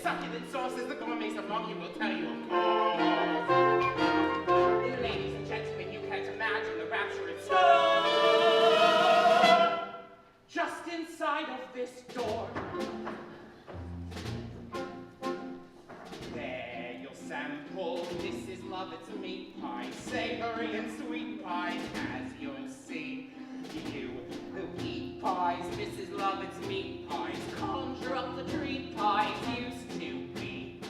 succulent sauces, the gourmets among you will tell you of course. Ladies and gentlemen, you can't imagine the rapture in store. Just inside of this door. There you'll sample Mrs. Lovett's meat pie, savory and sweet pies, as you'll see. You who eat pies, Mrs. Lovett's meat pies, conjure up the treat pies used to be.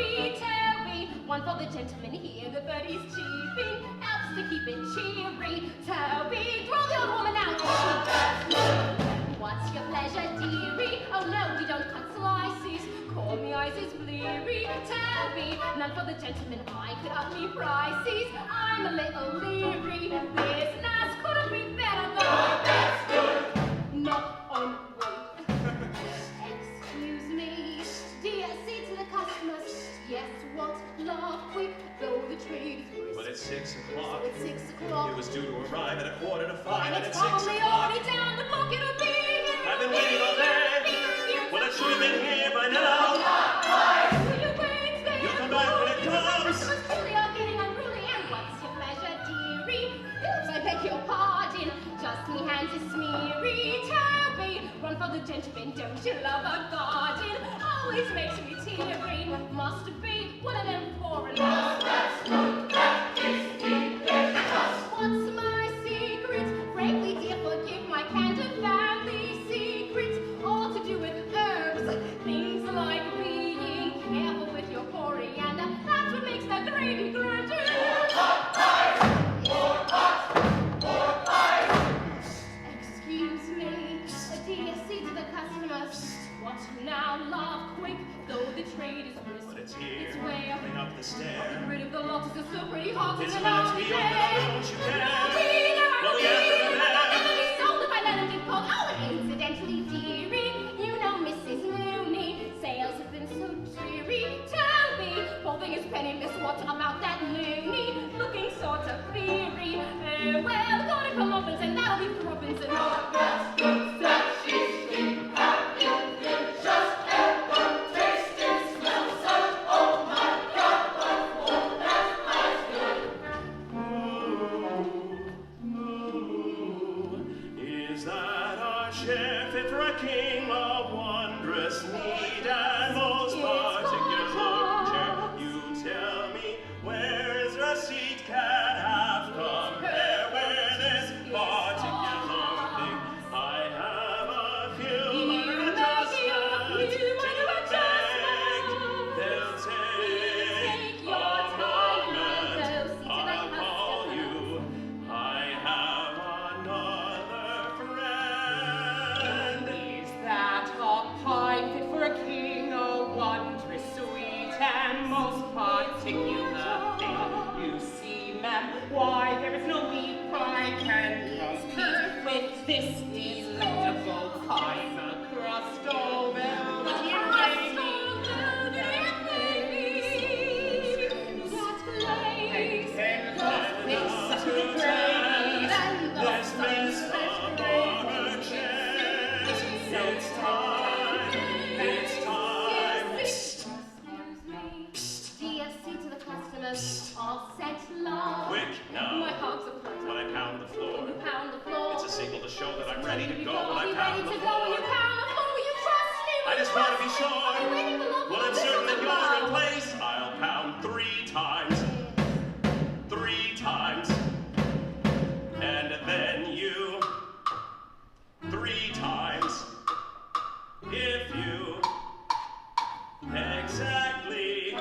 We have one for the gentleman here, the birdie's cheeping, helps to keep it cheery. Toby, throw the old woman out. What's your pleasure, dearie? Oh no, we don't cut slices. Call me eyes is bleary. Toby, none for the gentleman, I could up me prices. I'm a little leery. Business couldn't be better though. That's good. Knock on wood. Excuse me, dear, say to the customers. Yes, what? Love quick, though the trade is brisk. But it's 6 o'clock. So it's 6 o'clock. It was due to arrive at 4:45, and it's it's 6 probably o'clock. already down the block. It'll be here. I've been waiting all day. Well, it should have been here by now. Will you wait there? You'll come back when it comes. Truly, I'm getting unruly. And what's your pleasure, dearie? Oops, I beg your pardon. Just me hands is smeary. Toby, run for the gentleman. Don't you love a garden? Always makes me teary. Must be one of them foreigners. Oh, that's good. That is delicious. What's my secret? Frankly, dear, forgive my candid family secret. All to do with herbs. Things like being careful with your coriander. That's what makes the gravy grander. More pies. Excuse me, dear, say to the customers. What now, love quick, though the trade is brisk. But it's here, It's where? coming up the stair. Get rid of the lotus, it's so pretty hot. It's in meant the to be day. open, don't you care? Well, we have to prepare. It'll be sold if I let him get cold. Oh, and incidentally, dearie, you know Mrs. Looney. Sales have been so dreary. Tell me, holding his penniless, what about that loony? Looking sort of fiery. Well, go to comeuppance, and that'll be threepence and all. That's good. King of wondrous need and most particular. You tell me, where is receipt can have compare with this particular thing? I have a few minor adjustments to make. They'll take a moment. I'll call you. I have another friend. That a pie fit for a king, a wondrous sweet and most particular thing. You see, ma'am, why there is no meat pie can compete with this delectable pie. The crust all velvet, you baby. All set long. Quick now. My hogs are fluttering. When I pound the floor, When you pound the floor. it's a signal to show that I'm ready to go. I'll When I be pound ready the to go when you floor, pound the floor. Will you trust me? I just want to be Are you sure. waiting for love? Well, I'm certain that you're in place. I'll pound 3 times. 3 times. And then you. 3 times. If you. Exactly.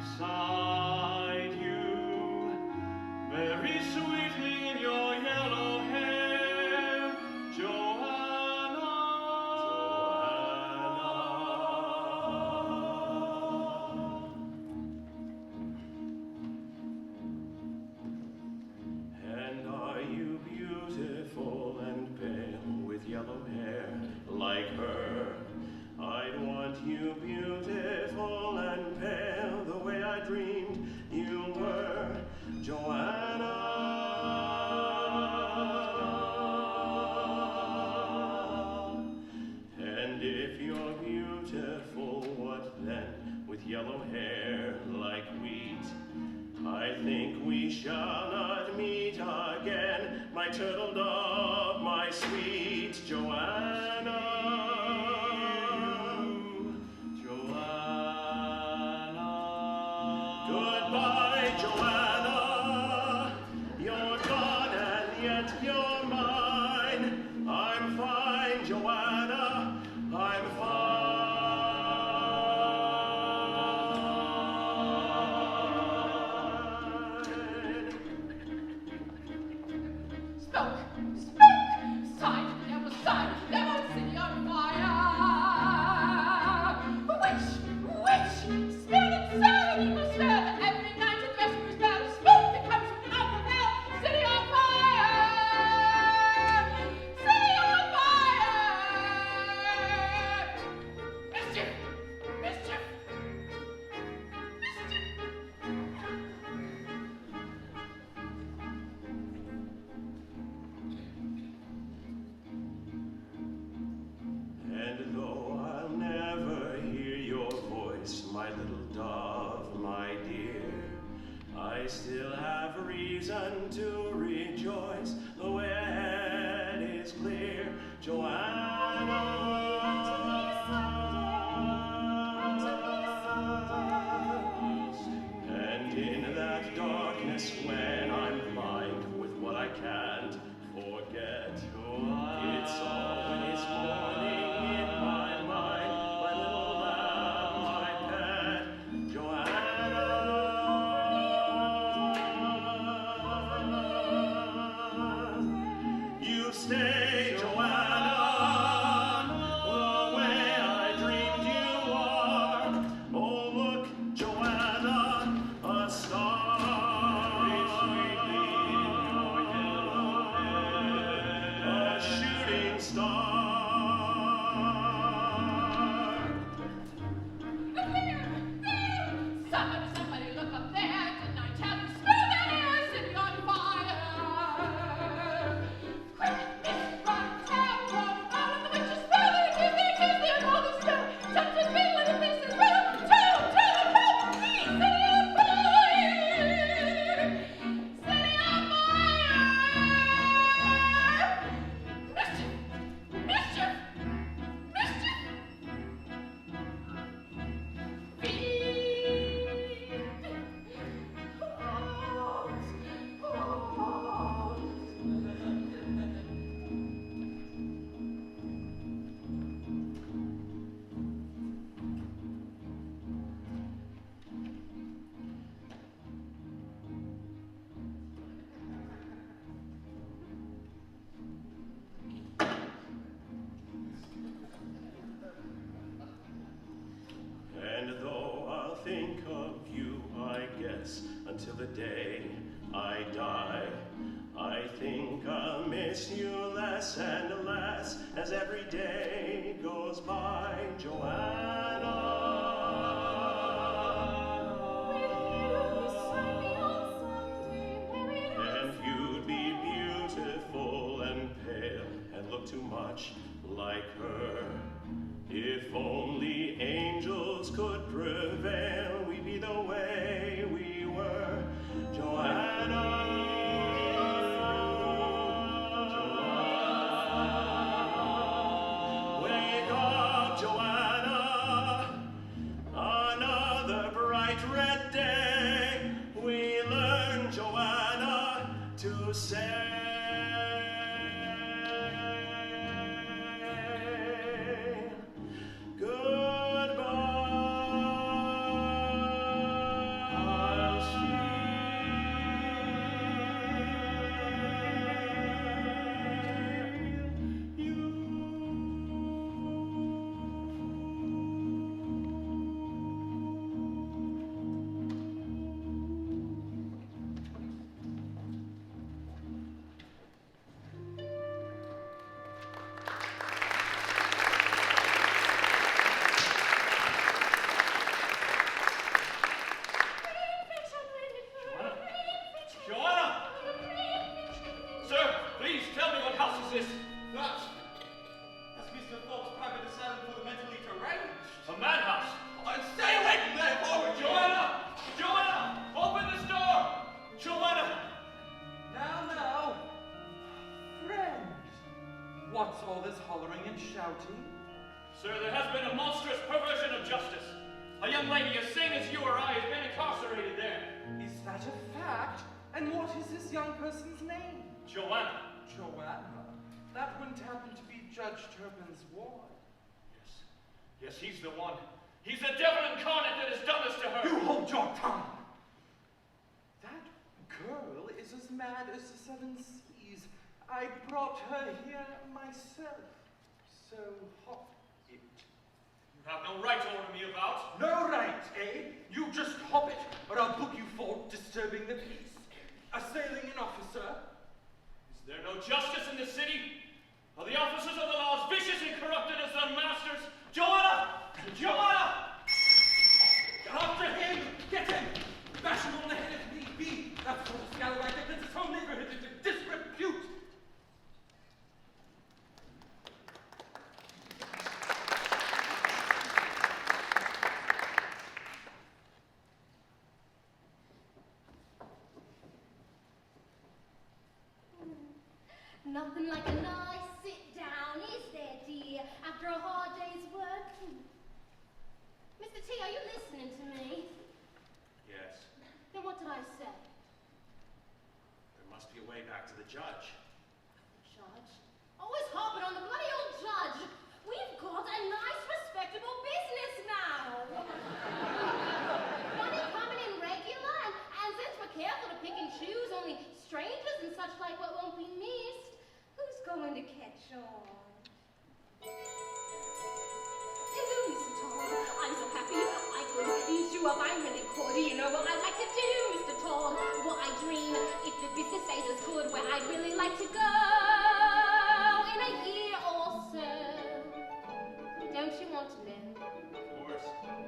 beside you, very sweetly in your yellow hair, Joanna. And are you beautiful and pale with yellow hair like her? I'd want you beautiful and pale the way I dreamed you were, Joanna. And if you're beautiful, what then with yellow hair like wheat? I think we shall not meet again, my turtle dove, my sweet Joanna. Joanna. Goodbye, Joanna. You're gone and yet you're mine. I'm fine, Joanna. I'm fine. Smoke, sign, never city on fire. Witch, spirit inside, you must smell that every night the vespers bell, smoke that comes from the mouth of hell, city on fire, city on fire. Mischief. And though I'll never hear your voice, my little dove, my dear, I still have reason to rejoice. The way ahead is clear, Joanna. And in that darkness when I'm blind with what I can't forget, it's always morning in my mind, my little lamb, my pet, Joanna. You stay, Joanna, the way I dreamed you are. Oh, look, Joanna, a star. A shooting star. Look there! Somebody look up there! Didn't I tell you? Smell that air! City on fire! Quick, miss, run, tell, run, out of the witches' spell! There, and all the spell! Touch and feel it, and this is real! Tell, see! City on fire! City on fire! Mischief! And though I'll think of you, I guess, until the day I die, I think I'll miss you less and less as every day goes by, Joanna. And you'd be beautiful and pale and look too much like her. If only angels could prevail, we'd be the way we were, Joanna. Wake up, Joanna. Another bright red day. We learn, Joanna, to say. Goodbye. Royalty? Sir, there has been a monstrous perversion of justice. A young lady as sane as you or I has been incarcerated there. Is that a fact? And what is this young person's name? Joanna. Joanna? That wouldn't happen to be Judge Turpin's ward. Yes, he's the one. He's the devil incarnate that has done this to her. You hold your tongue! That girl is as mad as the seven seas. I brought her here myself. So hop it. You have no right to order me about. No right, eh? You just hop it, or I'll book you for disturbing the peace. Assailing an officer. Is there no justice in this city? Are the officers of the law as vicious and corrupted as their masters? Joanna! Joanna! Get after him! Get him! Bash him on the head if need be! That sort of scallywag that gets his whole neighborhood into disrepute! Nothing like a nice sit down, is there, dear, after a hard day's work? Mr. T, are you listening to me? Yes, Then what did I say? there must be a way back to the judge. Judge? Always harping on the bloody old judge. We've got a nice, respectable business now. Money coming in regular, and since we're careful to pick and choose only strangers and such like what won't be missed, who's going to catch on? Hello, Mr. Todd. I'm so happy I could eat you up. I'm really cool. You know what I'd like to do, Mr. Todd? What I dream if the business stays as good, where I'd really like to go in a year or so. Don't you want to know? Of course.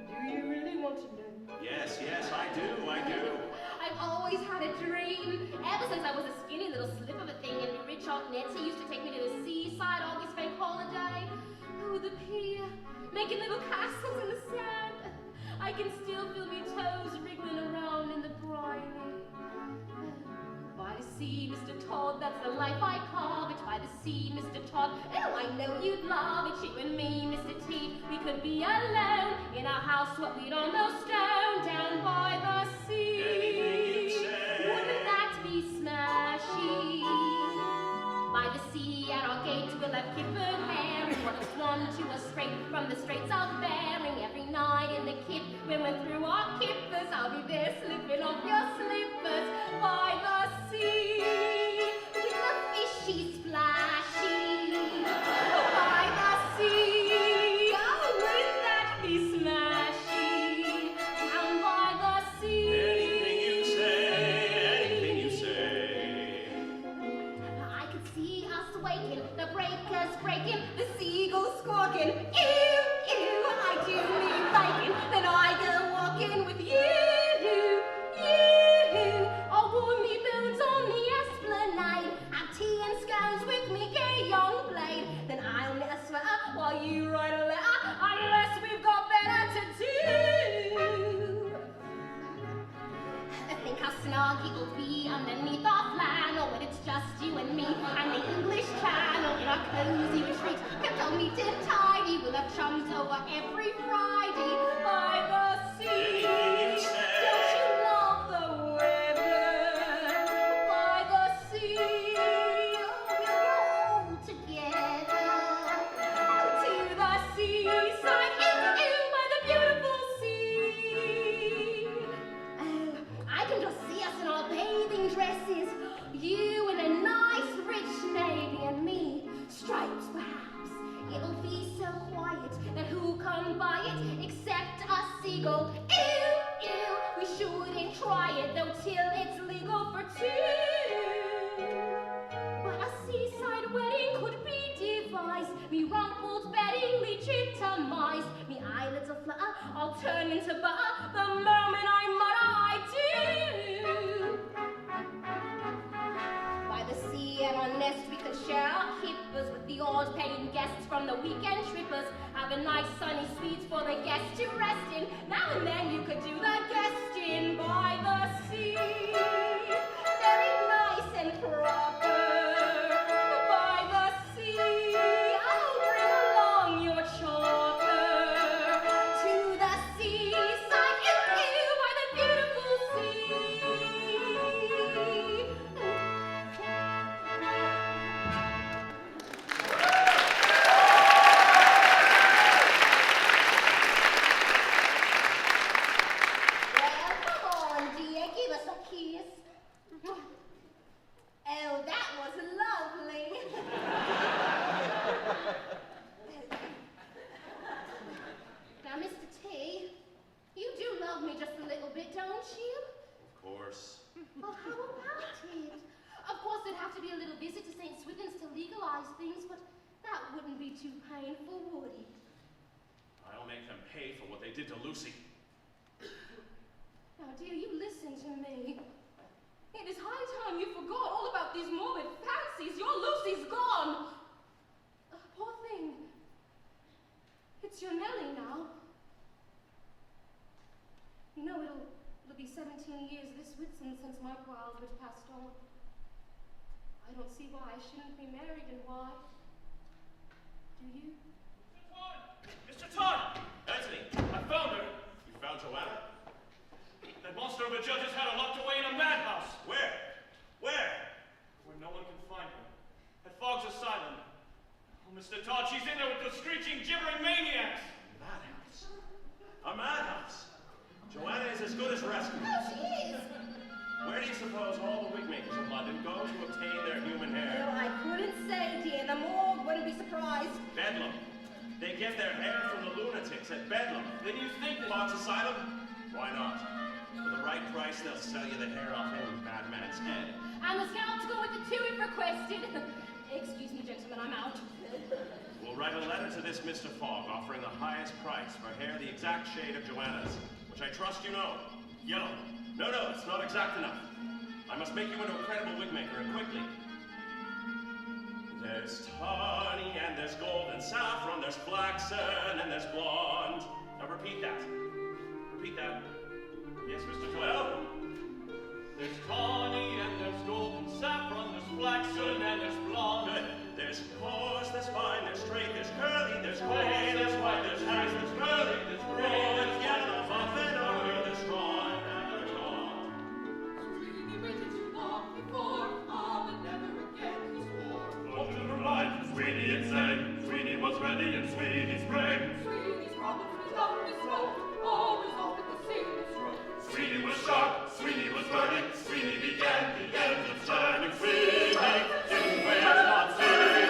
Do you really want to know? Yes, I do. I've always had a dream. Ever since I was a skinny little slip of a thing, and my rich Aunt Nancy used to take me to the seaside August bank holiday. Oh, the pier, making little castles in the sand. I can still feel my toes wriggling around in the briny. By the sea, Mr. Todd, that's the life I carve it. By the sea, Mr. Todd, oh, I know you'd love it. You and me, Mr. T, we could be alone in our house, what we'd almost own, down by the sea. Anything you say. Wouldn't that be smashy? By the sea at our gate we'll have kippered herring, what a swan to us straight from the straits of Bering. Every night in the kip, when we're through our kippers, I'll be there slipping off your slippers. By the sea, with the fishy splashy. By the sea, oh, wouldn't that be smashy? Down by the sea. Anything you say. I could see us waking, the breakers breaking, the seagulls squawking. Ew, ew, I do need liking. Then I go walking with you. I'll warm me bones on the esplanade. Have tea and scones with me gay young blade. Then I'll knit a sweater while you write a letter, unless we've got better to do. Think how snug it'll be underneath our flannel when it's just you and me and the English Channel in our cozy retreat. Kept all neat and tidy, we'll have chums over every Friday by the sea. Anything you say. Don't you love the weather by the sea? Oh, we'll grow old together to the seaside. Ew, by the beautiful sea. Oh, I can just see us in our bathing dresses. You in a nice rich navy and me, stripes perhaps. It'll be so quiet that who come by it except a seagull? Ew, ew, we shouldn't try it though till it's legal for two. But a seaside wedding could be devised. Me rumpled bedding legitimized. Me eyelids will flutter, I'll turn into butter the moment I mutter I do. By the sea at our nest we could share our kippers with the odd paying guests from the weekend trippers. Have a nice sunny suite for the guests to rest in. Now and then you could do the guesting by the sea. Very nice and proper by the sea. Oh, bring along love me just a little bit, don't you? Of course. Well, how about it? Of course, there'd have to be a little visit to St. Swithin's to legalize things, but that wouldn't be too painful, would it? I'll make them pay for what they did to Lucy. Now, dear, you listen to me. It is high time you forgot all about these morbid fancies. Your Lucy's gone. Poor thing. It's your Nellie now. You know, it'll be 17 years this Whitsun since my poor Albert passed on. I don't see why I shouldn't be married, and why? Do you? Mr. Todd! Mr. Todd! Anthony, I found her. you found Joanna? That monster of a judge has had her locked away in a madhouse. Where? Where? Where no one can find her. At Fogg's Asylum. Oh, Mr. Todd, she's in there with the screeching, gibbering maniacs. Madhouse. A madhouse. Joanna is as good as rescued. Oh, she is! Where do you suppose all the wigmakers of London go to obtain their human hair? Well, I couldn't say, dear. The morgue wouldn't be surprised. Bedlam. They get their hair from the lunatics at Bedlam. Then you think that... Fox Asylum? Why not? For the right price, they'll sell you the hair off any madman's head. And the scalp to go with the two if requested. Excuse me, gentlemen, I'm out. We'll write a letter to this Mr. Fogg offering the highest price for hair the exact shade of Joanna's, which I trust you know. Yellow. No, it's not exact enough. I must make you into a credible wigmaker, and quickly. There's tawny, and there's gold and saffron, there's flaxen, and there's blonde. Now repeat that. Repeat that. Yes, Mr. Twelve? There's tawny, and there's gold and saffron, there's flaxen, and there's blonde. Good. There's coarse, there's fine, there's straight, there's curly, there's gray, there's white, there's nice, there's curly, there's gray, there's yellow, buff and ochre, there's straw, and there's blonde. Sweeney waited too long before, but never again he swore. Up to the right, Sweeney had said, Sweeney was ready and Sweeney sprang. Sweeney's problem was not his smoke, always off at the same stroke. Sweeney was sharp, Sweeney was burning, Sweeney began the end of time, and Sweeney, in ways not seeming,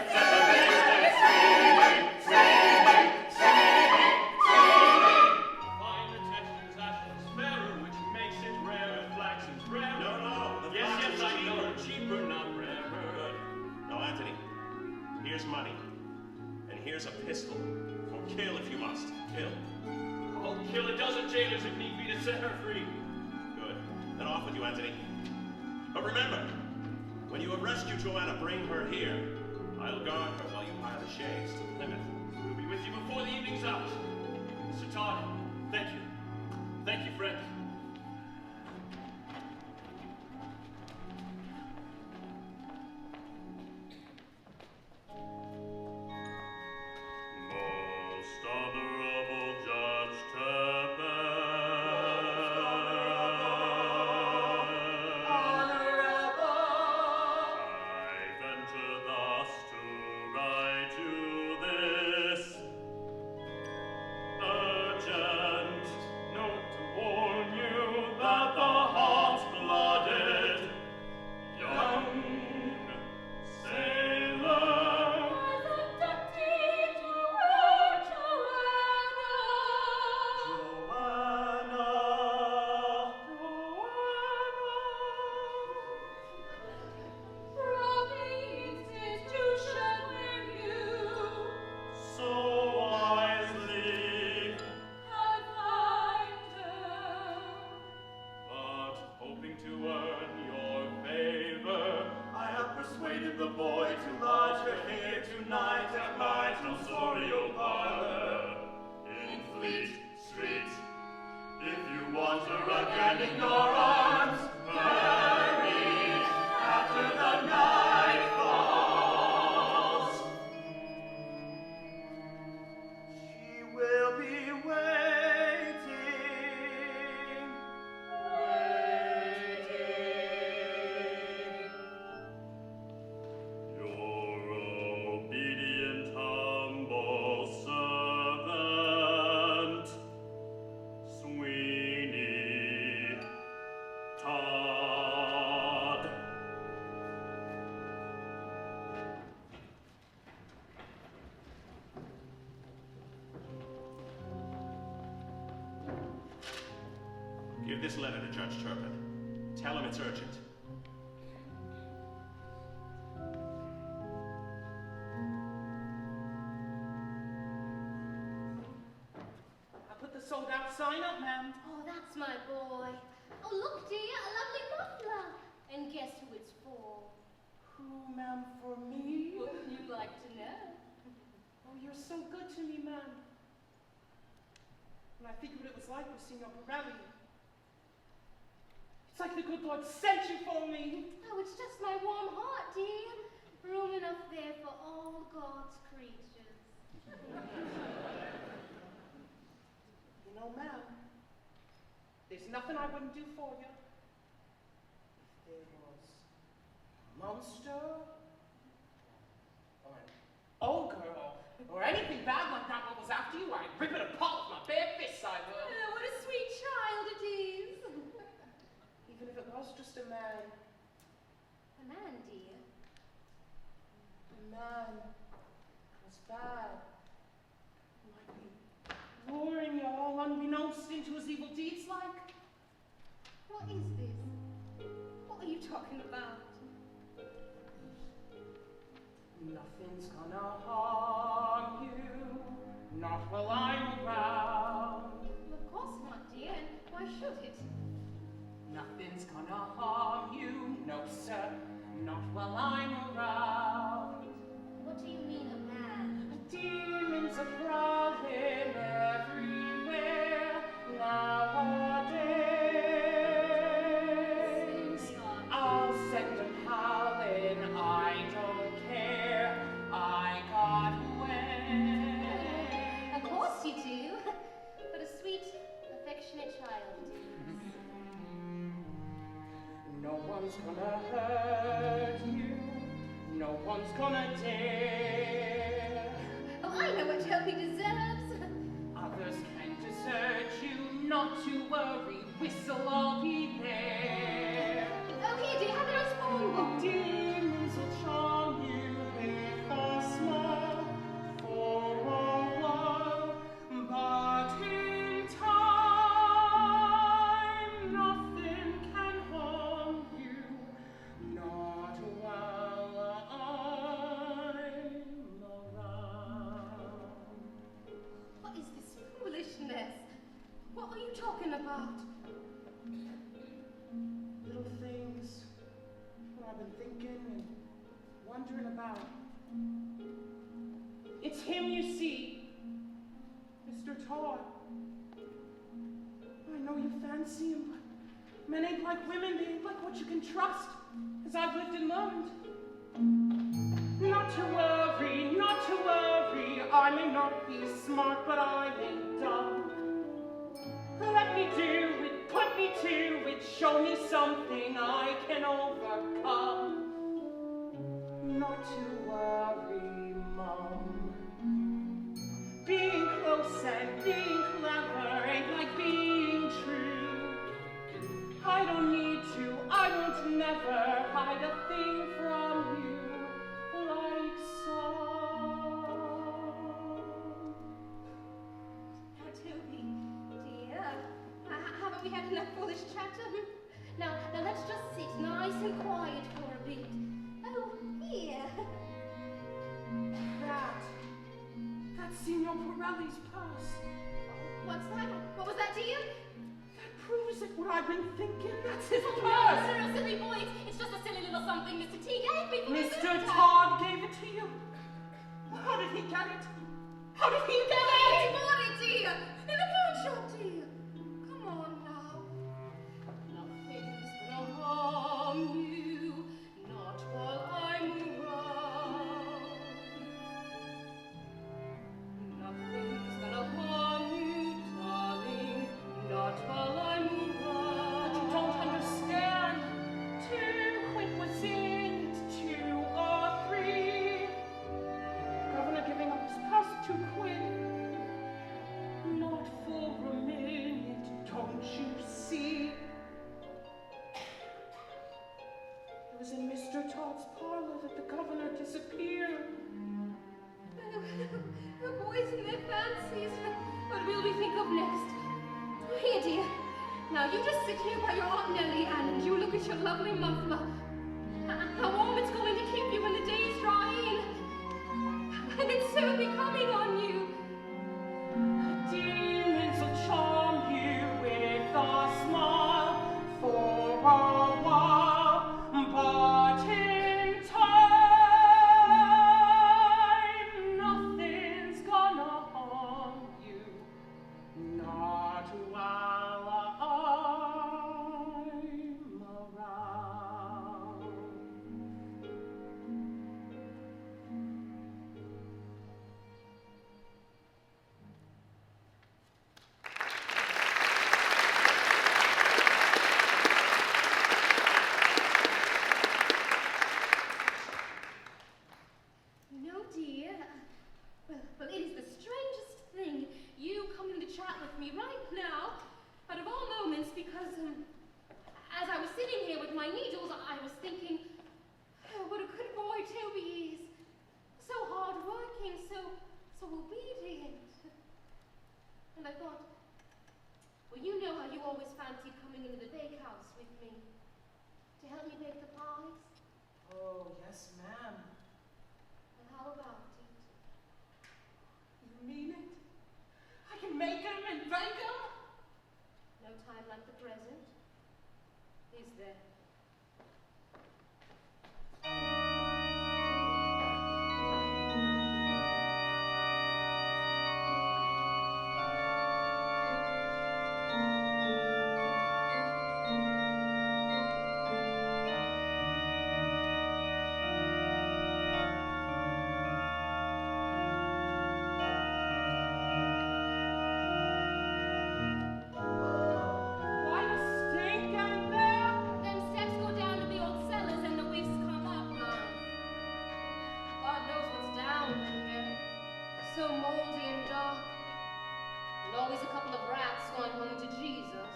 set the next day screaming, screaming, screaming, screaming. Fine the texture's ashes fairer, which makes it rarer. Flaxen's rarer. No, the Yes, flaxen's I know. cheaper. Cheaper, not rarer. Good. Now, Anthony, here's money. And here's a pistol. Or kill if you must. Kill. I'll kill a dozen jailers if need be to set her free. Good. Then off with you, Anthony. But remember, when you have rescued Joanna, bring her here. I'll guard her while you hire the shades to Plymouth. We'll be with you before the evening's out. Mr. Todd, thank you. Thank you, friend. Most honorable Judge Towne, I venture thus to write you this urgent Give this letter to Judge Turpin. Tell him it's urgent. I put the sold out sign up, ma'am. Oh, that's my boy. Oh, look, dear, a lovely muffler. And guess who it's for? Who, ma'am, for me? Well, you'd like to know. Oh, you're so good to me, ma'am. When I think of what it was like with Signor Pirelli, it's like the good Lord sent you for me. Oh, it's just my warm heart, dear. Room enough there for all God's creatures. You know, ma'am, there's nothing I wouldn't do for you. If there was a monster, or an ogre, or anything bad like that what was after you, I'd rip it apart with my bare fists, I would. Oh, what a sweet child it is. Even if it was just a man. A man, dear. A man was bad. He might be luring you all unbeknownst into his evil deeds like. What is this? What are you talking about? Nothing's gonna harm you, not while I'm around. Well, of course not, dear. And why should it? Nothing's gonna harm you, no sir, not while I'm around. What do you mean, a man? Demons are prowling everywhere nowadays. I'll send them howling, I don't care, I got away. Of course you do. But a sweet, affectionate child it is. No one's gonna hurt you, no one's gonna dare. Oh, I know what help he deserves. Others can desert you, not to worry, whistle, I'll be there. Oh, here, dear, have a nice phone. Demons will charm you if I smile for a while, but in time nothing can harm you, not while I'm around. What is this foolishness? What are you talking about? Little things that I've been thinking and wondering about. It's him, you see, Mr. Todd. I know you fancy him, but men ain't like women. They ain't like what you can trust, as I've lived and learned. Not to worry, not to worry. I may not be smart, but I ain't dumb. Let me do it, put me to it, show me something I can overcome. Not to worry, Mum. Being close and being clever ain't like being true. I don't need to, I won't never hide a thing from you like some. Now, Toby, dear, haven't we had enough foolish chatter? Now, let's just sit nice and quiet for a bit. Oh, here. That's Signor Pirelli's purse. What's that? What was that, dear? That proves it, what I've been thinking. That's his Oh, purse. no, silly boy. It's just a silly little something Mr. T gave me for his Mr. birthday. Todd gave it to you. How did he get it? How did he get it? He bought it, dear. In the pawn shop, dear. Come on now. Nothing's gonna harm you, not while I'm around. Nothing's gonna harm you, darling, not while I'm But you around. don't understand. 2 quid was in it, 2 or 3. Governor giving up his purse, 2 quid. No Now you just sit here by your Aunt Nellie and you look at your lovely muffler. How warm it's going to keep you when the days draw in. And it's soon becoming on you. Demons will charm you with a smile for a while, but in time, nothing's gonna harm you. Not while I'm around. You know, dear, well, it is the strangest thing, you coming to chat with me right now, out of all moments, because, as I was sitting here with my needles, I was thinking, oh, what a good boy Toby is. So hard-working, so obedient. And I thought, well, you know how you always fancied coming into the bakehouse with me to help me bake the pies? Oh, yes, ma'am. Well, how about it? You mean it? I can make 'em and bake 'em? No time like the present, is there? Why the stink out there? Them steps go down to the old cellars and the whiffs come up, love. God knows what's down there. So moldy and dark. And always a couple of rats going home to Jesus.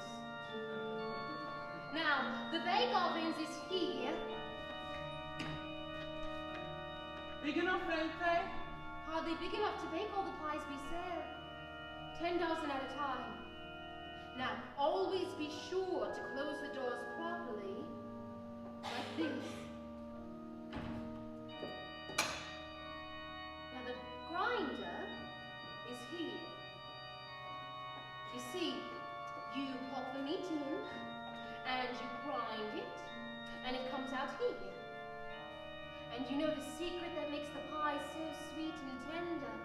Now, the bake ovens is here. Big enough, ain't they? Hardly big enough to bake all the pies we sell. 10 dozen at a time. Now, always be sure to close the doors properly, like this. Now, the grinder is here. You see, you pop the meat in, and you grind it, and it comes out here. And you know the secret that makes the pie so sweet and tender?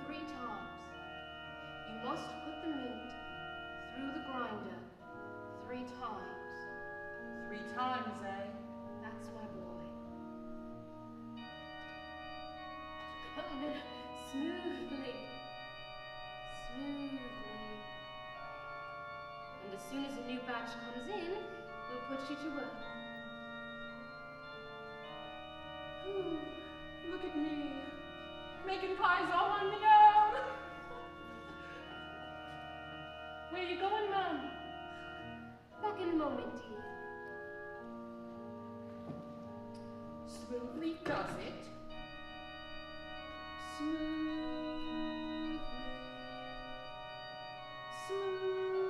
3 times. You must put the meat through the grinder 3 times. 3 times, eh? That's my boy. Oh, no, smoothly. Smoothly. And as soon as a new batch comes in, we'll put you to work. Ooh, look at me, making pies all on my own. Where you going, Mum? Back in a moment, dear. Smoothly does it. Smoothly. Smoothly.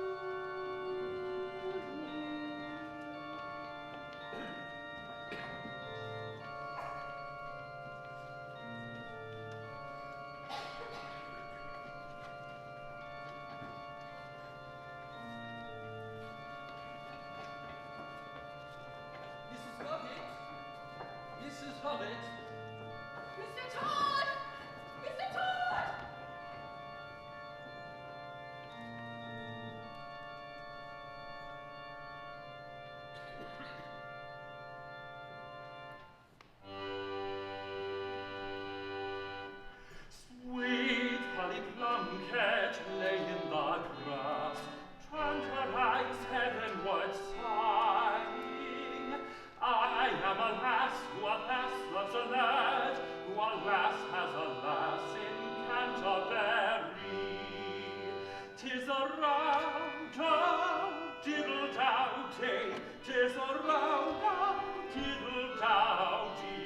Mrs. Lovett! Mrs. Lovett! Mr. Todd! Mr. Todd! Sweet Polly Plunkett lay in the grass, turned her eyes heavenward sighing. I am a lass who alas loves a lad, who alas has a lass in Canterbury. 'Tis a round-a-diddle-dowdy, 'tis a round-a-diddle-dowdy.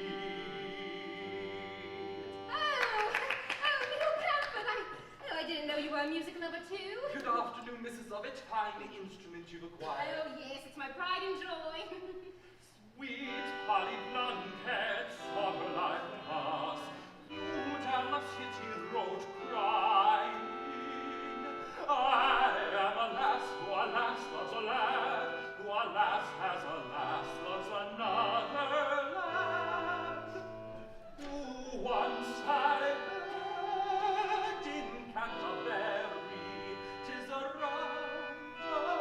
Oh, little Pamphlet, I didn't know you were a music lover too. Good afternoon, afternoon, Mrs. Lovett. Find the instrument you've acquired. Oh, yes, it's my pride and joy. Sweet Polly Blunthead, saw her life pass, flew down the city road crying, I am a lass who alas loves a lad, who alas has alas loves another lad, who once I heard in Canterbury, 'tis a row,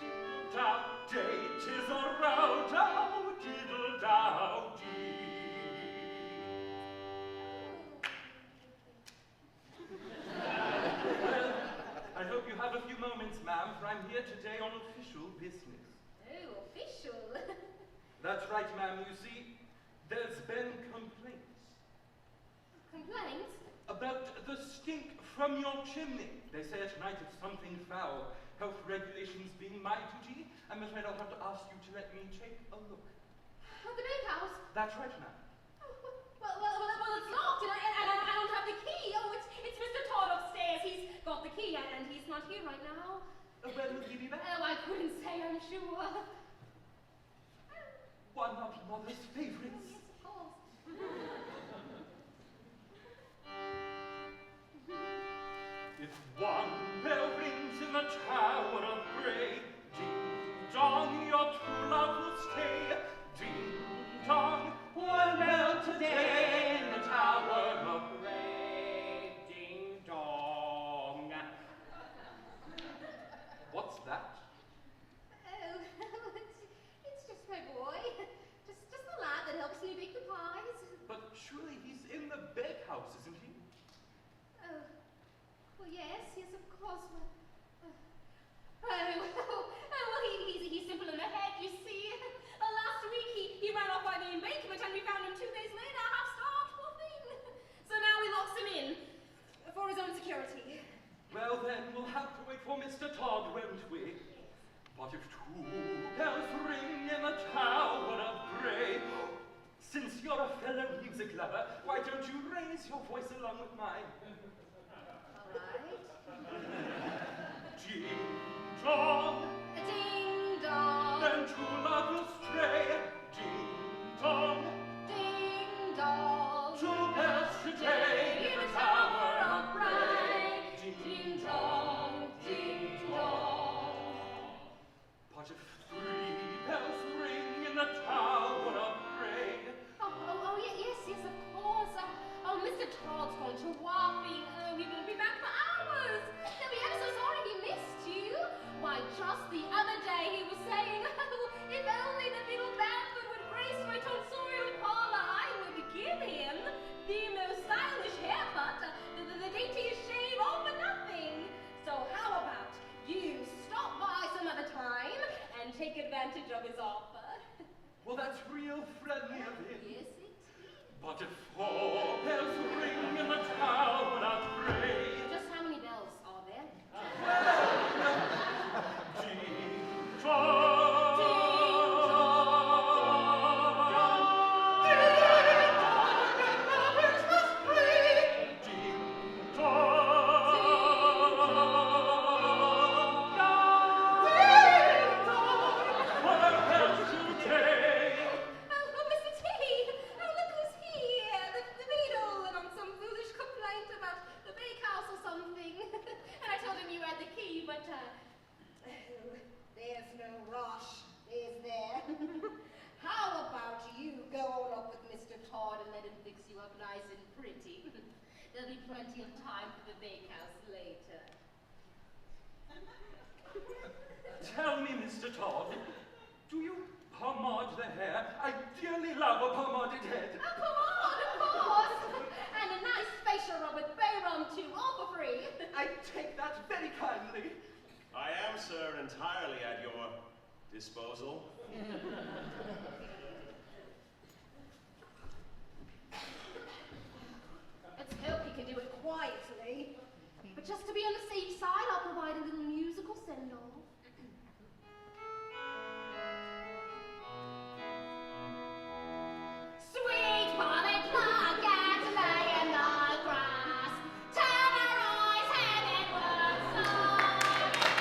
diddle-dow day, 'tis a row-dow, diddle-dow dee. I hope you have a few moments, ma'am, for I'm here today on official business. Oh, official. That's right, ma'am. You see, there's been complaints Complaints? about the stink from your chimney. They say at night it's something foul. Health regulations being my duty, I'm afraid I'll have to ask you to let me take a look. At the bakehouse? That's right, ma'am. Well, it's locked, and I don't have the key. Oh, it's Mr. Todd upstairs. He's got the key, and he's not here right now. When will he be back? Oh, I couldn't say, I'm sure. One of Mother's favorites. Yes, of course. If one bell rings in the tower of Bray, ding-dong, your true love will stay. Ding-dong, one bell today in the tower of Bray. Ding-dong. What's that? Oh, it's just my boy. Just the lad that helps me bake the pies. But surely he's in the bakehouse, isn't he? Oh, well, yes, of course. He's simple in the head, you see. Last week he ran off by the embankment and we found him 2 days later, half-starved, poor thing. So now we locks him in for his own security. Well, then, we'll have to wait for Mr. Todd, won't we? But if 2 bells ring in the tower of Bray, since you're a fellow music lover, why don't you raise your voice along with mine? All right. Ding-dong, Ding-dong. then true love will stray. Ding-dong, Ding-dong. 2 bells today in the tower of Bray. Ding-dong. Ding-dong. But if 3 bells ring in the tower of Bray, Oh, yes, of course. Oh, Mr. Todd's gone to Wapping. Oh, he won't be back for hours. He'll be ever so sorry he missed you. Why, just the other day he was saying, oh, if only the little Bamford would grace my tonsorial parlor, I would give him the most stylish haircut, the daintiest shave, all for nothing. So how about you stop by some other time and take advantage of his offer? Well, that's real friendly of him. Yes, it is. but if 4 bells ring in the tower of Bray, Just how many bells are there? ding-dong, Oh, Mr. T! Oh, look who's here! The beadle went on some foolish complaint about the bakehouse or something. And I told him you had the key, but, there's no rush, is there? How about you go on up with Mr. Todd and let him fix you up nice and pretty? There'll be plenty of time for the bakehouse later. Tell me, Mr. Todd, do you pomade the hair? I dearly love a pomaded head. Oh, come on, of course! And a nice facial rub with bay rum too, all for free. I take that very kindly. I am, sir, entirely at your disposal. Let's hope he can do it quietly. But just to be on the safe side, I'll provide a little musical send-off. Sweet Polly Plunkett lay in the grass, turn her eyes headward side.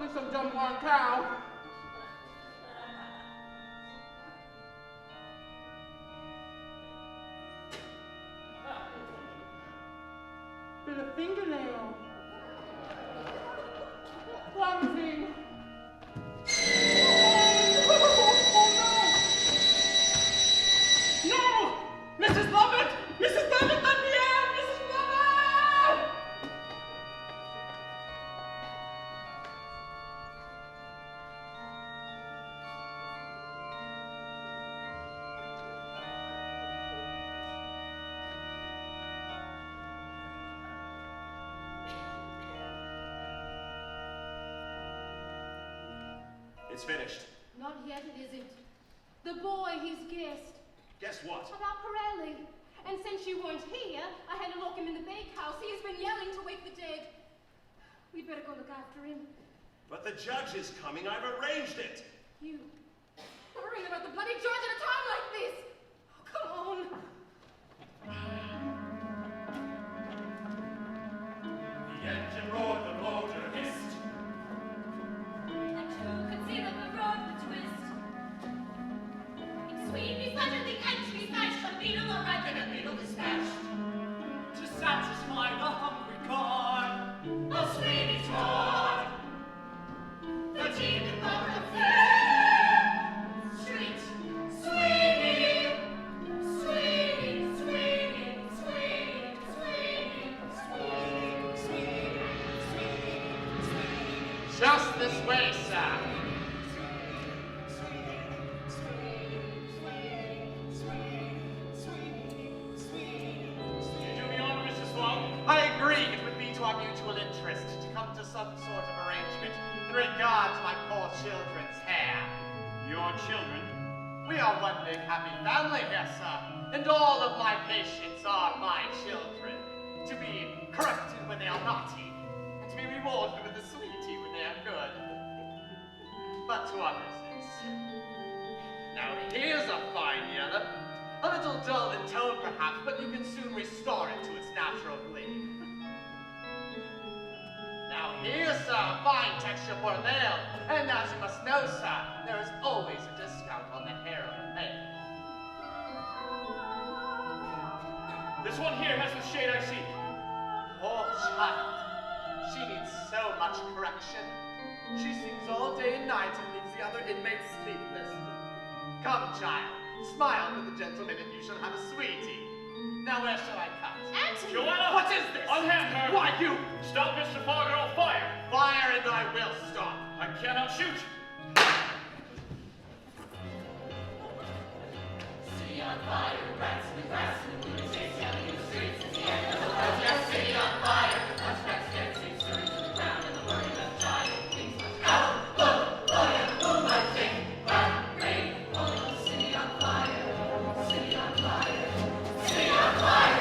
Probably some dumb wild cow. Bit of fingernail. Clumsy. No! Mrs. Lovett! Mrs. Lovett, let me out! Mrs. Lovett! It's finished. Not yet, it isn't. The boy, he's guessed. Guess what? About Pirelli. And since you weren't here, I had to lock him in the bakehouse. He's been yelling to wake the dead. We'd better go look after him. But the judge is coming. I've arranged it. You worrying about the bloody judge at a time like this? Oh, come on. The engine roared, the motor hissed. And who could see that the road would twist? Sweeney fluttered the entry, smashed a beetle, arrived and a beetle dispatched. To satisfy the hungry car. Oh, Sweeney Todd! The demon lover of street. Sweeney! Sweeney, Sweeney, Sweeney, Sweeney, Sweeney, Sweeney, Sweeney. Just this way, sir. You do me honor, Mrs. Long. I agree it would be to our mutual interest to come to some sort of arrangement in regard to my poor children's hair. Your children? We are one big happy family here, sir, and all of my patients are my children. To be corrected when they are naughty, and to be rewarded with a sweetie when they are good. But to our business. Now here's a fine yellow. A little dull in tone, perhaps, but you can soon restore it to its natural gleam. Now here's a fine texture for a male, and as you must know, sir, there is always a discount on the hair of a male. This one here has the shade I seek. Poor child. She needs so much correction. She sings all day and night and leaves the other inmates sleepless. Come, child, smile for the gentleman and you shall have a sweetie. Now where shall I cut? Antony! Joanna! What is this? Unhand her! Why, you! Stop Mr. Fothergill, fire! Fire and I will stop. I cannot shoot. City on fire, rats in the grass, and the lunatics yelling in the streets. It's the end of the world. Yes, city on fire. Us rats dancing, stirring to the ground, and the worry of giant things like out, look, boy, and boom, I think. Run, rain, rolling on the city on fire. City on fire. City on fire.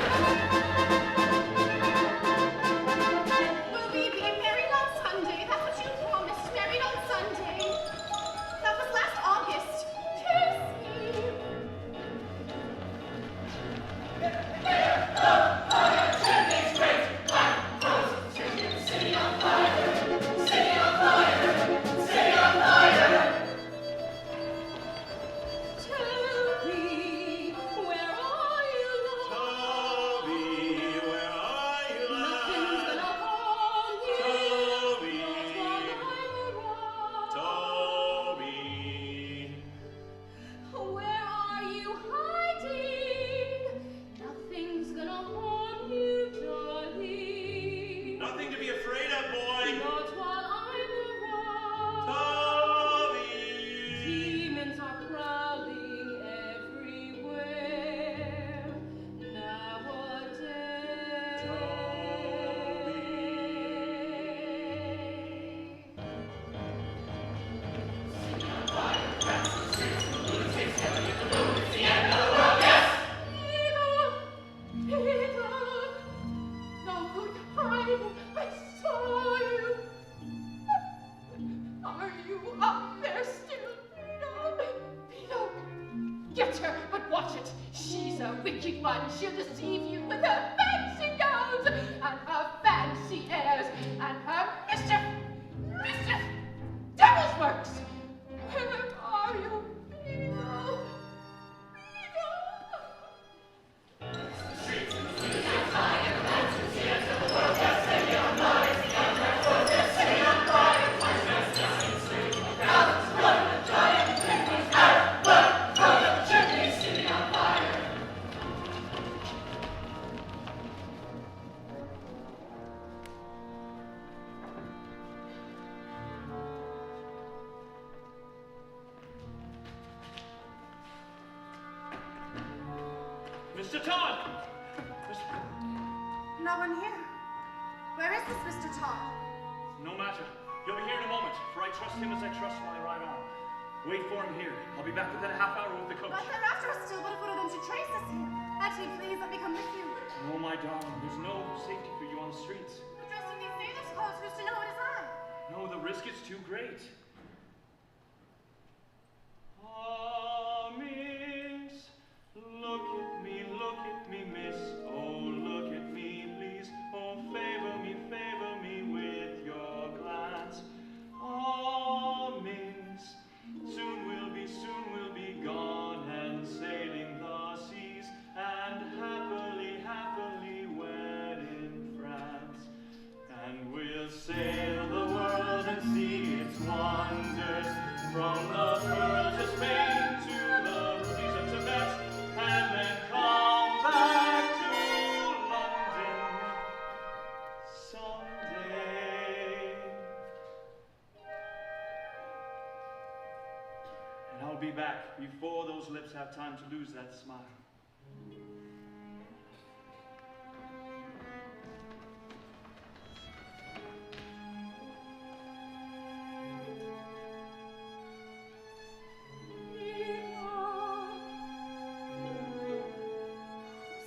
Will we be married on Sunday? That's what you promised. Married on Sunday. That was last August. Kiss me. Chimneys great, black, frozen, chicken, city on fire. City on fire. City on fire. Toby, where are you? Toby, where are you, Nothing's lad? gonna harm you. Toby. Not while I'm around. Toby. Where are you hiding? Nothing's gonna harm you, darling. Nothing to be afraid of, boy. Not while I'm around. Toby. Demons are prowling everywhere nowadays. Peter, no good hiding. I saw you. Are you up there still, Peter? Peter, get her, but watch it. She's a wicked one. She'll deceive you with her fancy gowns and her fancy airs and her mischief. Mr. Todd! No one here. Where is this Mr. Todd? No matter. He'll be here in a moment, for I trust him as I trust my right arm. Wait for him here. I'll be back within a half hour with the coach. But they're after us still. What if one of them should trace us here? Actually, please let me come with you. No, my darling, there's no safety for you on the streets. But dressed in these sailor's clothes, who's to know it is I? No, the risk is too great. Miss, look at me, miss. Oh, look at me, please. Oh, favor me with your glance. Oh, miss, soon we'll be gone and sailing the seas and happily wed in France. And we'll sail the world and see its wonders, from the pearls of Spain to the rubies of Tibet, and then come back to London someday. And I'll be back before those lips have time to lose that smile.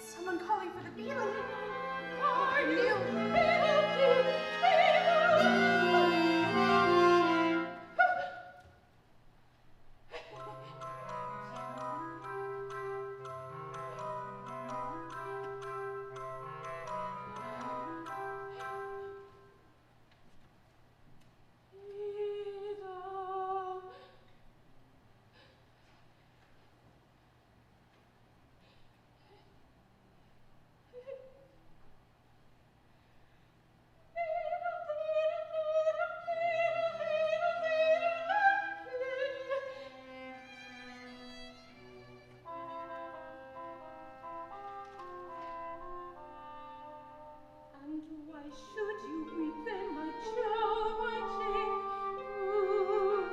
Someone calling for the Beetle. Are you should you weep then, my child, my king? Ooh,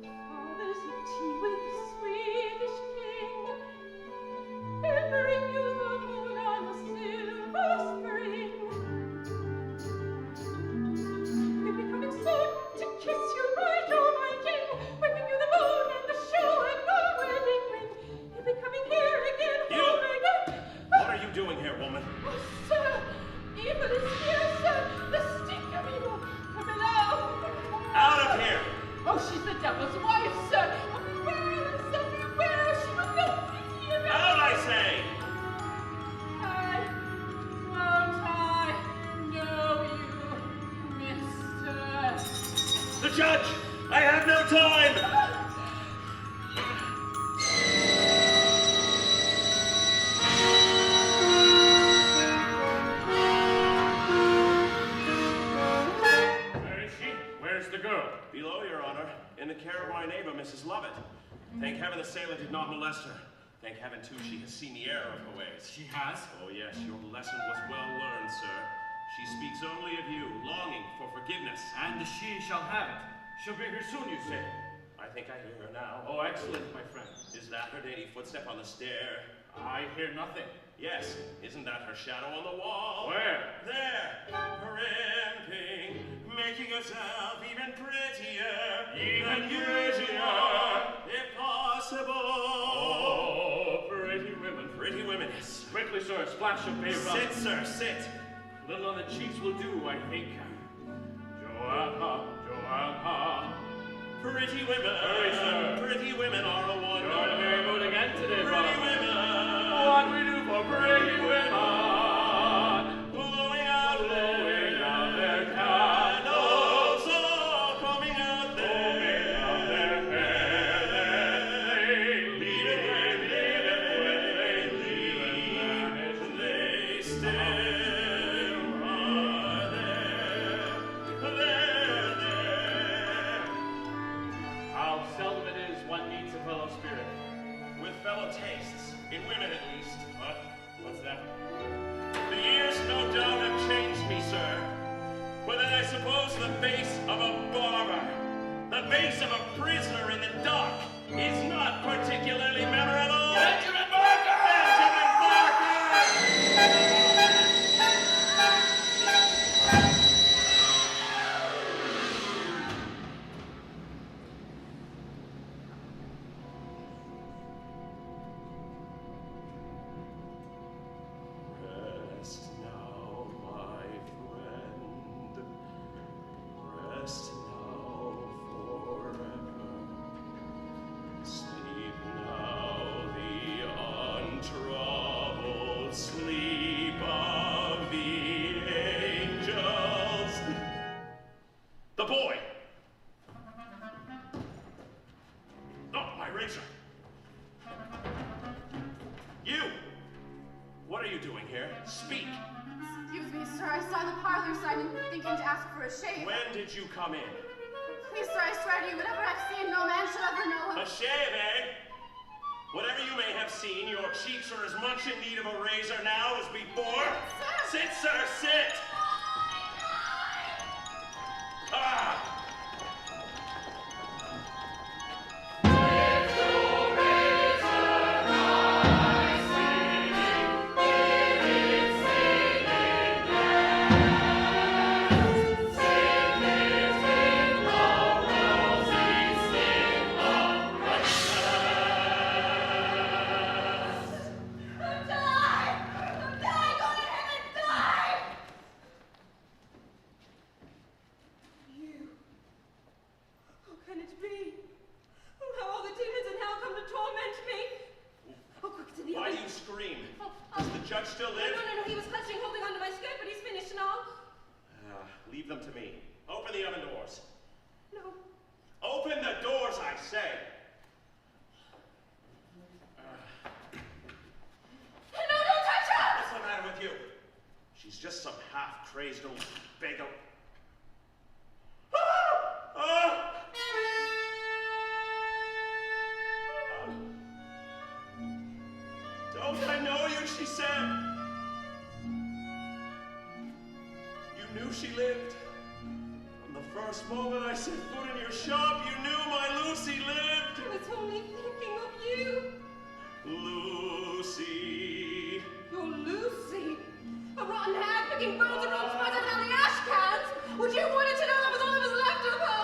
your father's at tea with the Swedish king. He'll bring you the moon on the silver spring. He'll be coming soon to kiss you, right, oh my king, bringing you the moon and the show and the wedding ring. He'll be coming here again. What are you doing here, woman? Oh, sir, evil is here, sir. The stink of evil from below. Out of here! Oh, she's the devil's wife, sir. Oh, beware, sir, beware. She will no pity you. Out, I say! Won't I know you, mister? The judge! I have no time! Below, Your Honor, in the care of my neighbor, Mrs. Lovett. Thank heaven the sailor did not molest her. Thank heaven, too, she has seen the error of her ways. She has? Oh, yes, your lesson was well learned, sir. She speaks only of you, longing for forgiveness. And she shall have it. She'll be here soon, you say? I think I hear her now. Oh, excellent, my friend. Is that her dainty footstep on the stair? I hear nothing. Yes, isn't that her shadow on the wall? Where? There, primping, making herself even prettier. Even prettier, if possible. Oh, pretty women. Pretty women, yes. Quickly, sir, a splash of bay rum. Sit, sir, sit. A little on the cheeks will do, I think. Joanna, Joanna. Pretty women. Hurry, sir. Pretty women are a wonder. You're in a merry mood again today, Pretty brother. women. What we do for pretty women. Blowing out Blowing out their candles, all coming out there. Coming out their hair, then they leave it when they leave. They still are there. How seldom it is one meets a fellow spirit. With fellow tastes, in women at least. What? What's that? The years no doubt have changed me, sir. But then I suppose the face of a barber, the face of a prisoner in the dock, is not particularly memorable. Benjamin Barker! razor. You! What are you doing here? Speak! Excuse me, sir. I saw the parlor sign and thinking to ask for a shave. When did you come in? Please, sir, I swear to you, whatever I've seen, no man shall ever know. A shave, eh? Whatever you may have seen, your cheeks are as much in need of a razor now as before. Sir! Sit, sir, sit! Ah! Leave them to me. Open the oven doors. No. Open the doors, I say. No, don't touch her! What's the matter with you? She's just some half-crazed old bagel. Don't I know you, she said. You knew she lived. From the first moment I set foot in your shop, you knew my Lucy lived. I was only thinking of you. Lucy. You're Lucy. A rotten hag picking bones and ropes by the alley ash cans. Would you wanted to know that was all that was left of her?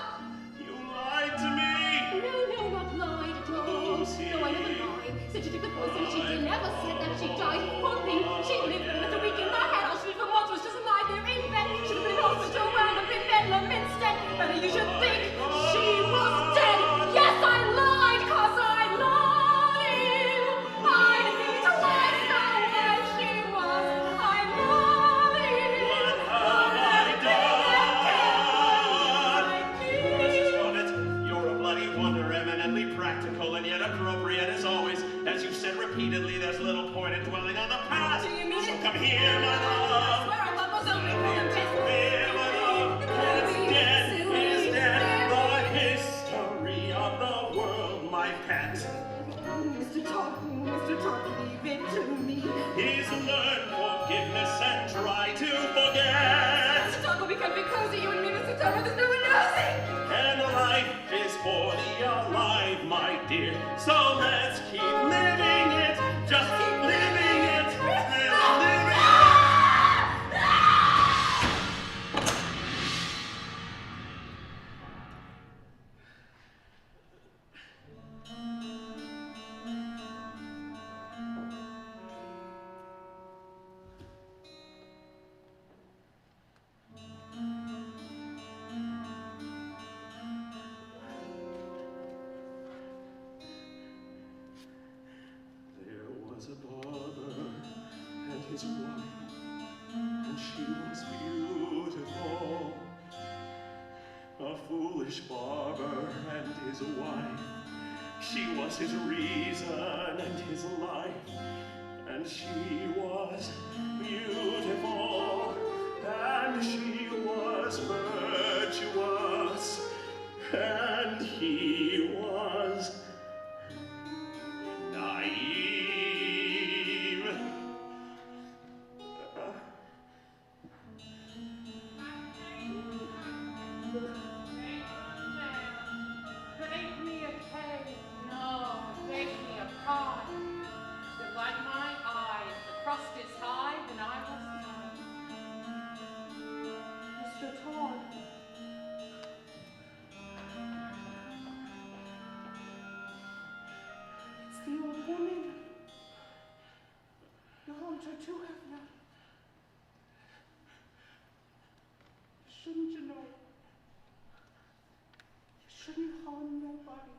You lied to me. No, not lied at all. Lucy. No, I never lied. Said she took the poison, she never said that she died. Poor thing, she lived with another week in the head. All she did for once was just lie there in bed. She'd have been in hospital, wound up in Bedlam instead. Better you should think she was dead. Yes, I lied, 'cause I lied. I'd be twice the way she was. I lied. What have I done? Precious Lovett, you're a bloody wonder, eminently practical and yet appropriate as always. As you've said repeatedly, there's little point in dwelling on the past. Do you mean So it? come here, my I love. swear our love was only for the best. Here, my love. What's dead is dead. The history of the world, my pet. Mr. Todd, leave it to me. Is learn forgiveness and try to forget. Mr. Todd, we can't be cozy, you and me, Mr. Todd, there's no one nosy. And life is for the alive, my dear. So let's keep living it. Just keep living it. Living it. There was a barber and his wife, and she was beautiful. A foolish barber and his wife, she was his reason and his life, and she was beautiful, and she was virtuous, and he was naive. Bake me a cake. No, bake me a pie. But like my eyes, the crust is high, and I was tired. Mr. Todd. It's the old woman. You harmed her too, haven't you? Shouldn't you know? You shouldn't harm nobody.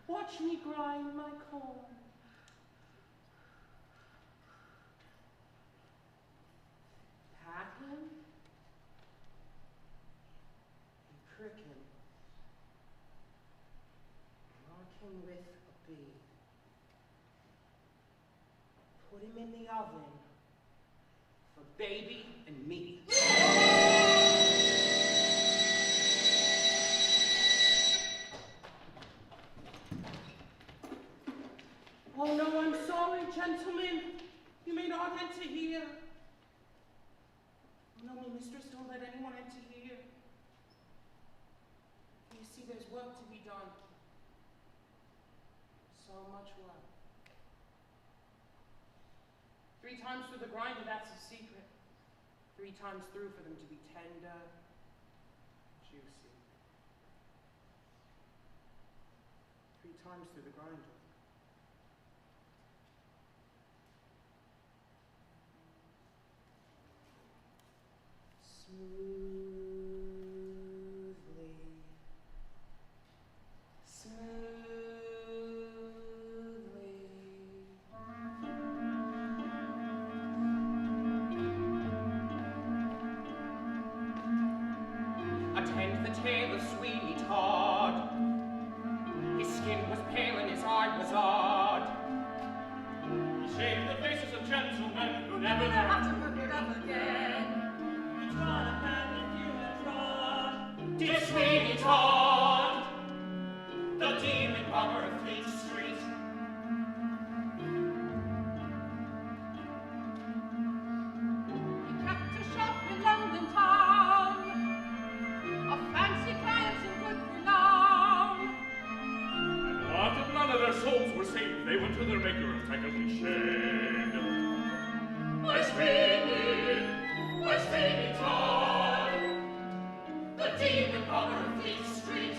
Watch me grind my corn. Pat him and prick him. Mark him with a bead. Put him in the oven for baby and me. Oh no, I'm sorry, gentlemen. You may not enter here. Oh no, my mistress, don't let anyone enter here. You see, there's work to be done. So much work. 3 times through the grinder, that's the secret. 3 times through for them to be tender, juicy. 3 times through the grinder. Smoothly, smoothly. Attend the tale of Sweeney Todd. His skin was pale and his eye was odd. He shaved the faces of gentlemen who Never have to work it up again. Dear Sweeney Todd, the demon robber of Fleet Street. He kept a shop in London town, of fancy clients and good renown. And after none of their souls were saved, they went to their maker and technically shamed. My Sweeney Todd, the demon robber of Fleet Street.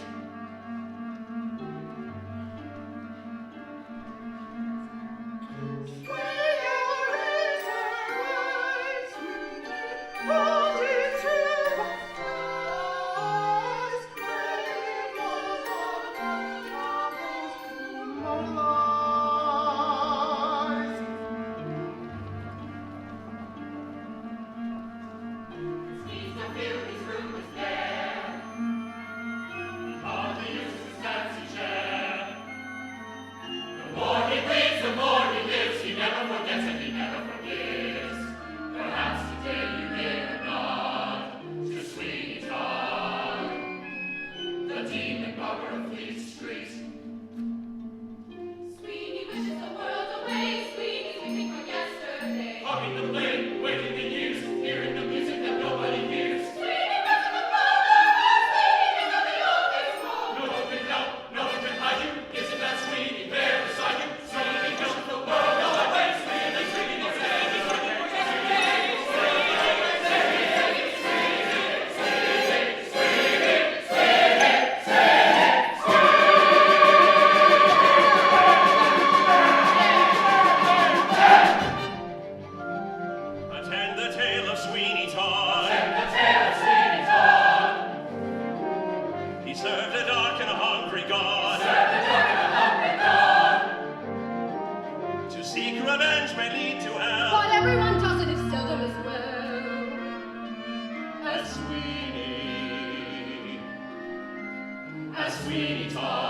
Sweeney Todd.